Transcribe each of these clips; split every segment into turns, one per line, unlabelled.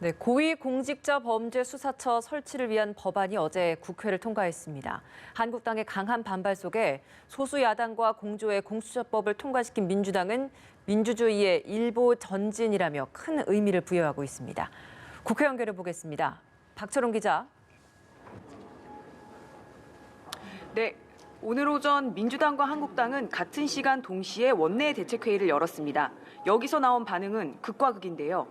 네, 고위공직자범죄수사처 설치를 위한 법안이 어제 국회를 통과했습니다. 한국당의 강한 반발 속에 소수 야당과 공조의 공수처법을 통과시킨 민주당은 민주주의의 일보 전진이라며 큰 의미를 부여하고 있습니다. 국회 연결해 보겠습니다. 박철웅 기자.
네, 오늘 오전 민주당과 한국당은 같은 시간 동시에 원내 대책회의를 열었습니다. 여기서 나온 반응은 극과 극인데요.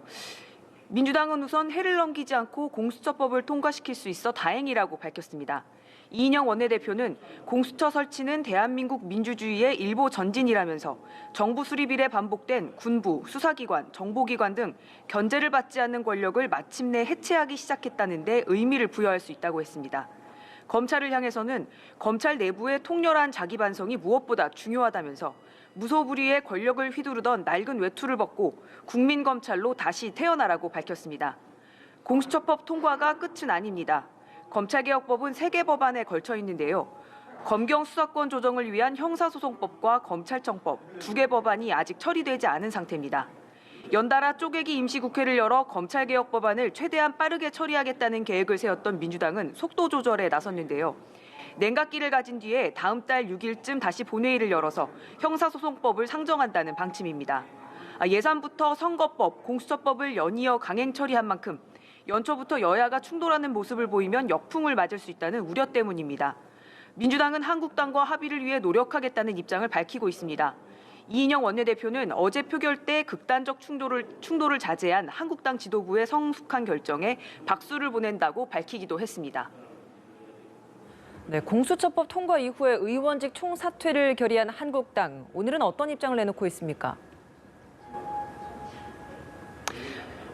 민주당은 우선 해를 넘기지 않고 공수처법을 통과시킬 수 있어 다행이라고 밝혔습니다. 이인영 원내대표는 공수처 설치는 대한민국 민주주의의 일보 전진이라면서 정부 수립 이래 반복된 군부, 수사기관, 정보기관 등 견제를 받지 않는 권력을 마침내 해체하기 시작했다는 데 의미를 부여할 수 있다고 했습니다. 검찰을 향해서는 검찰 내부의 통렬한 자기 반성이 무엇보다 중요하다면서 무소불위의 권력을 휘두르던 낡은 외투를 벗고 국민검찰로 다시 태어나라고 밝혔습니다. 공수처법 통과가 끝은 아닙니다. 검찰개혁법은 3개 법안에 걸쳐 있는데요. 검경 수사권 조정을 위한 형사소송법과 검찰청법 2개 법안이 아직 처리되지 않은 상태입니다. 연달아 쪼개기 임시국회를 열어 검찰개혁 법안을 최대한 빠르게 처리하겠다는 계획을 세웠던 민주당은 속도 조절에 나섰는데요. 냉각기를 가진 뒤에 다음 달 6일쯤 다시 본회의를 열어서 형사소송법을 상정한다는 방침입니다. 예산부터 선거법, 공수처법을 연이어 강행 처리한 만큼 연초부터 여야가 충돌하는 모습을 보이면 역풍을 맞을 수 있다는 우려 때문입니다. 민주당은 한국당과 합의를 위해 노력하겠다는 입장을 밝히고 있습니다. 이인영 원내대표는 어제 표결 때 극단적 충돌을 자제한 한국당 지도부의 성숙한 결정에 박수를 보낸다고 밝히기도 했습니다.
네, 공수처법 통과 이후에 의원직 총사퇴를 결의한 한국당. 오늘은 어떤 입장을 내놓고 있습니까?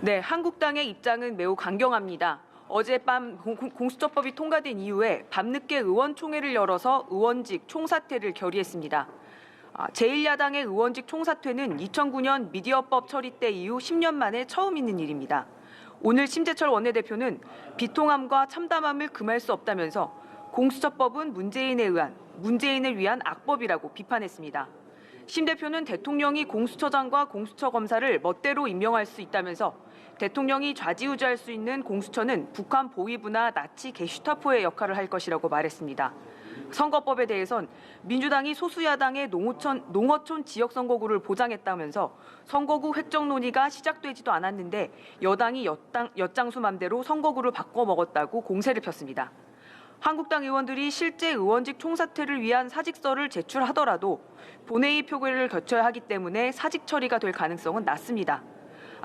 네, 한국당의 입장은 매우 강경합니다. 어젯밤 공수처법이 통과된 이후에 밤늦게 의원총회를 열어서 의원직 총사퇴를 결의했습니다. 제1야당의 의원직 총사퇴는 2009년 미디어법 처리 때 이후 10년 만에 처음 있는 일입니다. 오늘 심재철 원내대표는 비통함과 참담함을 금할 수 없다면서 공수처법은 문재인을 위한 악법이라고 비판했습니다. 심 대표는 대통령이 공수처장과 공수처 검사를 멋대로 임명할 수 있다면서 대통령이 좌지우지할 수 있는 공수처는 북한 보위부나 나치 게슈타포의 역할을 할 것이라고 말했습니다. 선거법에 대해선 민주당이 소수야당의 농어촌 지역선거구를 보장했다면서 선거구 획정 논의가 시작되지도 않았는데 여당이 엿장수 맘대로 선거구를 바꿔먹었다고 공세를 폈습니다. 한국당 의원들이 실제 의원직 총사퇴를 위한 사직서를 제출하더라도 본회의 표결을 거쳐야 하기 때문에 사직 처리가 될 가능성은 낮습니다.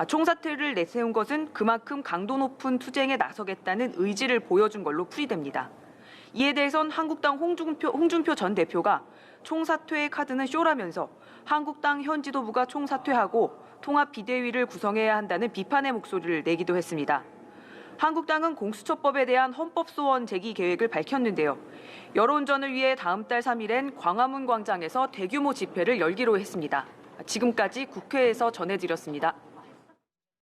총사퇴를 내세운 것은 그만큼 강도 높은 투쟁에 나서겠다는 의지를 보여준 걸로 풀이됩니다. 이에 대해선 한국당 홍준표 전 대표가 총사퇴의 카드는 쇼라면서 한국당 현 지도부가 총사퇴하고 통합 비대위를 구성해야 한다는 비판의 목소리를 내기도 했습니다. 한국당은 공수처법에 대한 헌법 소원 제기 계획을 밝혔는데요. 여론전을 위해 다음 달 3일엔 광화문 광장에서 대규모 집회를 열기로 했습니다. 지금까지 국회에서 전해드렸습니다.